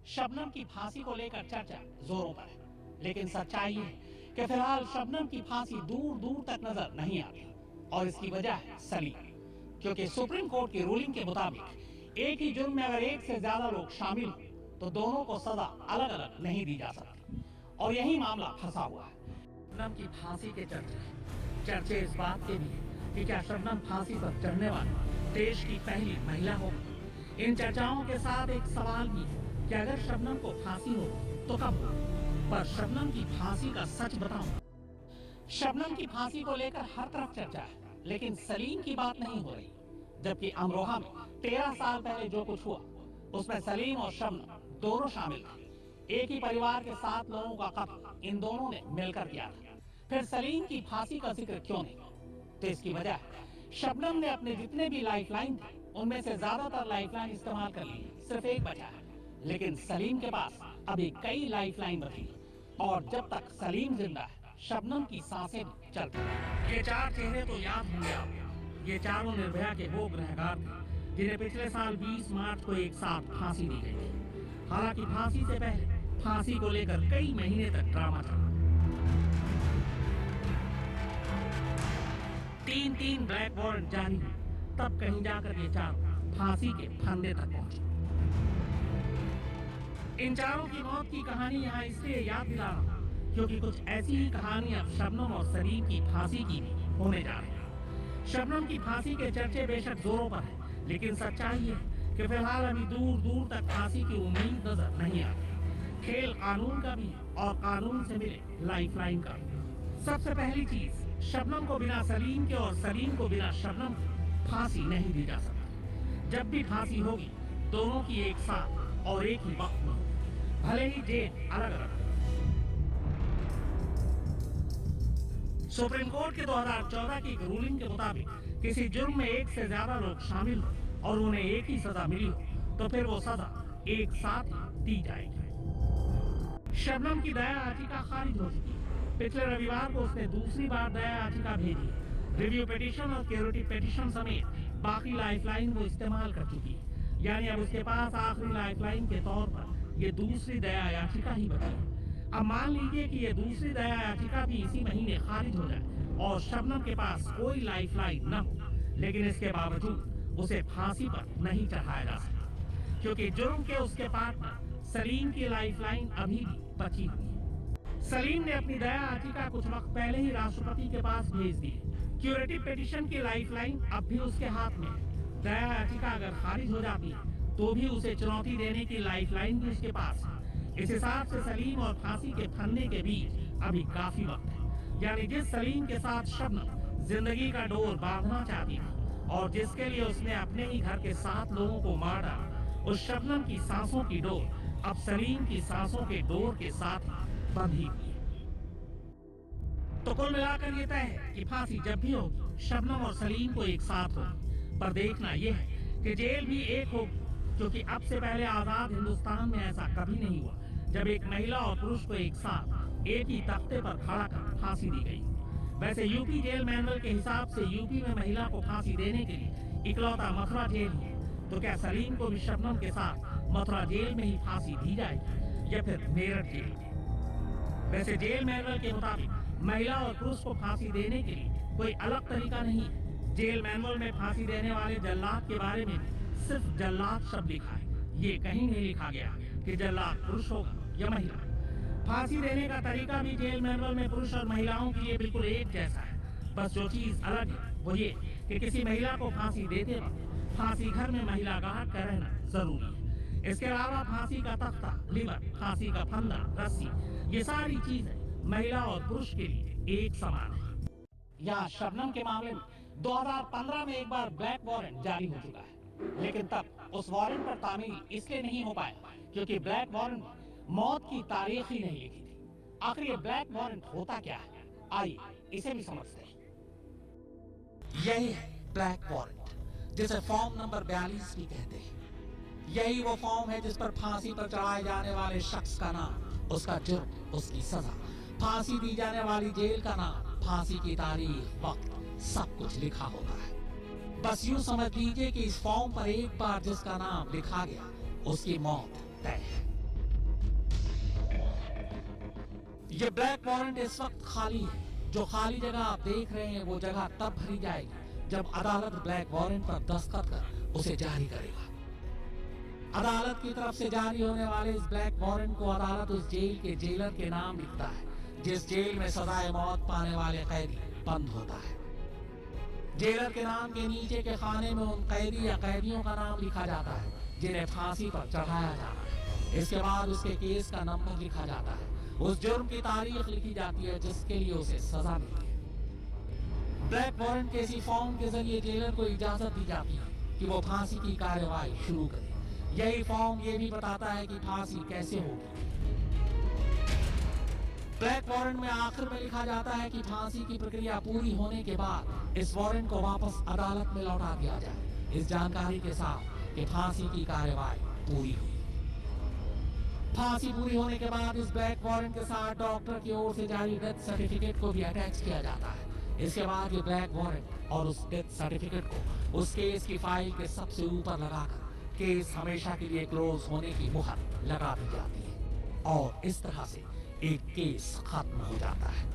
शबनम की फांसी को लेकर चर्चा जोरों पर है, लेकिन सच्चाई है कि फिलहाल शबनम की फांसी दूर दूर तक नजर नहीं आती और इसकी वजह है सलीम। क्योंकि सुप्रीम कोर्ट की रूलिंग के मुताबिक एक ही जुर्म में अगर एक से ज्यादा लोग शामिल हो तो दोनों को सजा अलग अलग नहीं दी जा सकती और यही मामला फंसा हुआ है। शबनम की फांसी के चर्चे इस बात के भी है कि क्या शबनम फांसी पर चढ़ने वाली देश की पहली महिला होगी। इन चर्चाओं के साथ एक सवाल भी है कि अगर शबनम को फांसी हो तो कब हो। पर शबनम की फांसी का सच बताऊं, शबनम की फांसी को लेकर हर तरफ चर्चा है, लेकिन सलीम की बात नहीं हो रही। जबकि अमरोहा में 13 साल पहले जो कुछ हुआ उसमें सलीम और शबनम दोनों शामिल थे। एक ही परिवार के 7 लोगों का कत्ल इन दोनों ने मिलकर किया था। फिर सलीम की फांसी का जिक्र क्यों नहीं? तो इसकी वजह है शबनम ने अपने जितने भी लाइफलाइन थे उनमें से ज्यादातर लाइफलाइन इस्तेमाल कर ली, सिर्फ एक बचा है। लेकिन सलीम के पास अभी कई लाइफलाइन बची और जब तक सलीम जिंदा है शबनम की सांसें भी चलती हैं। ये 4 चेहरे तो याद होंगे आपको। ये चारों निर्भया के वो गुनहगार थे जिन्हें पिछले साल 20 मार्च को एक साथ फांसी दी गई थी। हालांकि फांसी से पहले फांसी को लेकर कई महीने तक ड्रामा चला। 3 ब्लैक वारंट जारी हुए, तब कहीं जाकर ये चारों फांसी के फंदे तक पहुंचे। इन चारों की मौत की कहानी यहाँ इसलिए याद दिला रहा हूं क्योंकि कुछ ऐसी ही कहानी अब शबनम और सलीम की फांसी की भी होने जा रही है। शबनम की फांसी के चर्चे बेशक जोरों पर है, लेकिन सच्चाई है कि फिलहाल अभी दूर दूर तक फांसी की उम्मीद नजर नहीं आती। खेल कानून का भी है और कानून से मिले लाइफलाइन का भी। सबसे पहली चीज, शबनम को बिना सलीम के और सलीम को बिना शबनम के फांसी नहीं दी जा सकती। जब भी फांसी होगी दोनों की एक साथ और एक ही वक्त में, भले ही जेल अलग अलग। सुप्रीम कोर्ट के 2014 की एक रूलिंग के मुताबिक किसी जुर्म में एक से ज्यादा लोग शामिल हो और उन्हें एक ही सजा मिली हो तो फिर वो सजा एक साथ दी जाएगी। शबनम की दया याचिका खारिज हो चुकी है। पिछले रविवार को उसने दूसरी बार दया याचिका भेजी है। रिव्यू पिटीशन और क्यूरेटिव पिटीशन समेत बाकी लाइफलाइन वो इस्तेमाल कर चुकी है। यानी अब उसके पास आखिरी लाइफलाइन के तौर पर ये दूसरी दया याचिका ही बची है। अब मान लीजिए कि ये दूसरी दया याचिका भी इसी महीने खारिज हो जाए और शबनम के पास कोई लाइफलाइन न हो, लेकिन इसके बावजूद उसे फांसी पर नहीं चढ़ाया जा सकता क्योंकि जुर्म के उसके पार्टनर सलीम की लाइफलाइन अभी भी बची हुई है। सलीम ने अपनी दया याचिका कुछ वक्त पहले ही राष्ट्रपति के पास भेज दी है। क्यूरेटिव पिटीशन की लाइफलाइन अब भी उसके हाथ में है। दया याचिका अगर खारिज हो जाती है तो भी उसे चुनौती देने की लाइफलाइन भी उसके पास है। इस हिसाब से सलीम और फांसी के फंदे के बीच अभी काफी वक्त है। यानी जिस सलीम के साथ शबनम जिंदगी का डोर बांधना चाहती थी और जिसके लिए उसने अपने ही घर के 7 लोगों को मार डाला, उस शबनम की सांसों की डोर अब सलीम की सांसों के डोर के साथ बंधी हुई है। तो कुल मिलाकर ये तय है कि फांसी जब भी होगी शबनम और सलीम को एक साथ होगी। पर देखना यह है कि जेल भी एक होगी, क्योंकि अब से पहले आजाद हिंदुस्तान में ऐसा कभी नहीं हुआ जब एक महिला और पुरुष को एक साथ एक ही तख्ते पर खड़ा कर फांसी दी गई। वैसे यूपी जेल मैनुअल के हिसाब से यूपी में महिला को फांसी देने के लिए इकलौता मथुरा जेल है। तो क्या सलीम को भी शबनम के साथ मथुरा जेल में ही फांसी दी जाएगी या फिर मेरठ जेल में? वैसे जेल मैनुअल के मुताबिक महिला और पुरुष को फांसी देने के लिए कोई अलग तरीका नहीं है। जेल मैनुअल में फांसी देने वाले जल्लाद के बारे में सिर्फ जल्लाद शब्द लिखा है। ये कहीं नहीं लिखा गया कि जल्लाद पुरुष होगा या महिला। फांसी देने का तरीका भी जेल मैनुअल में पुरुष और महिलाओं के लिए बिल्कुल एक जैसा है। बस जो चीज अलग है वो ये कि किसी महिला को फांसी देते वक्त फांसी घर में महिला गार्ड का रहना जरूरी है। इसके अलावा फांसी का तख्ता, लिवर, फांसी का फंदा, रस्सी, ये सारी चीजें महिला और पुरुष के लिए एक समान है। यहाँ शबनम के मामले में 2015 में एक बार ब्लैक वारंट जारी हो चुका है, लेकिन तब उस वारंट पर तामील इसलिए नहीं हो पाया क्योंकि ब्लैक वारंट में मौत की तारीख ही नहीं लिखी थी। आखिर ये ब्लैक वारंट होता क्या है, आइए इसे भी समझते हैं। यही है ब्लैक वारंट, जिसे फॉर्म नंबर 42 भी कहते हैं। यही वो फॉर्म है जिस पर फांसी पर चढ़ाए जाने वाले शख्स का नाम, उसका जुर्म, उसकी सजा, फांसी दी जाने वाली जेल का नाम, फांसी की तारीख, वक्त, सब कुछ लिखा होता है। बस यूं समझ लीजिए कि इस फॉर्म पर एक बार जिसका नाम लिखा गया उसकी मौत तय है। ये ब्लैक वारंट इस वक्त खाली है। जो खाली जगह आप देख रहे हैं वो जगह तब भरी जाएगी जब अदालत ब्लैक वारंट पर दस्तखत कर उसे जारी करेगा। अदालत की तरफ से जारी होने वाले इस ब्लैक वारंट को अदालत उस जेल के जेलर के नाम लिखता है जिस जेल में सजाए मौत पाने वाले कैदी बंद होता है। जेलर के नाम के नीचे के खाने में उन कैदी या कैदियों का नाम लिखा जाता है जिन्हें फांसी पर चढ़ाया जाना है। इसके बाद उसके केस का नंबर लिखा जाता है, उस जुर्म की तारीख लिखी जाती है जिसके लिए उसे सजा मिलती है। ब्लैक वारंट के इसी फॉर्म के जरिए जेलर को इजाजत दी जाती है कि वो फांसी की कार्यवाही शुरू करे। यही फॉर्म ये भी बताता है कि फांसी कैसे होगी। ब्लैक वारंट में आखिर में लिखा जाता है कि फांसी की प्रक्रिया पूरी होने के बाद इस वारंट को वापस अदालत में लौटा दिया जाए, इस जानकारी के साथ कि फांसी की कार्यवाही पूरी हुई। फांसी पूरी होने के बाद इस ब्लैक वारंट के साथ डॉक्टर की ओर से जारी डेथ सर्टिफिकेट को भी अटैच किया जाता है। इसके बाद ये ब्लैक वारंट और उस डेथ सर्टिफिकेट को उस केस की फाइल के सबसे ऊपर लगाकर केस हमेशा के लिए क्लोज होने की मुहर लगा दी जाती है और इस तरह से एक केस खत्म हो जाता है।